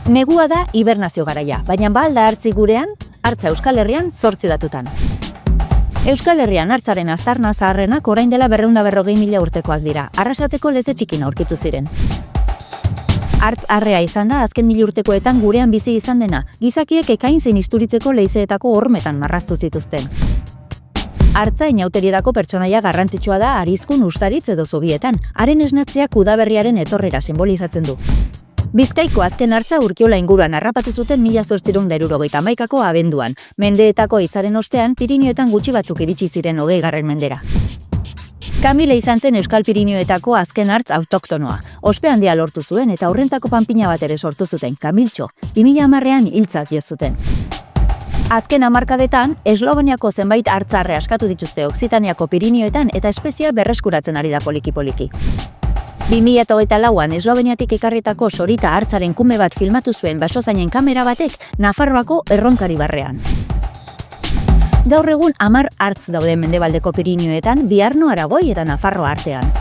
Negua da hibernazio garaia, baina ba alda hartzi gurean, hartza Euskal Herrian 8 datutan. Euskal Herrian hartzaren aztarna zaharrenak orain dela 240.000 urtekoak dira, Arrasateko leze txikin aurkitu ziren. Hartz arrea izan da azken 1000 urtekoetan gurean bizi izan dena, gizakiek ekain zein isturitzeko leizeetako hormetan marraztu zituzten. Hartza inauterietako pertsonaia garrantzitsua da Arizkun, Ustaritz edo Zubietan, haren esnatzeak udaberriaren etorrera simbolizatzen du. Bizkaiko azken hartza Urkiola inguruan harrapatu zuten 1871ko abenduan, mendeetako izaren ostean Pirinioetan gutxi batzuk iritsi ziren 20. mendera. Kamile izan zen Euskal Pirinioetako azken hartz autoktonoa. Ospe handia lortu zuen eta horrentzako panpina bat ere sortu zuten, Kamiltxo, 2010an hiltzat jo zuten. Azken hamarkadetan, Esloveniako zenbait hartzarre askatu dituzte Okzitaniako Pirinioetan eta espezia berreskuratzen ari da poliki-poliki. 2024an Esloveniatik ekarritako Sorita hartzaren kume bat filmatu zuen basozainen kamera batek Nafarroako Erronkari barrean. Gaur egun 10 hartz daude mendebaldeko Pirinioetan, Biarno, Aragoi eta Nafarroa artean.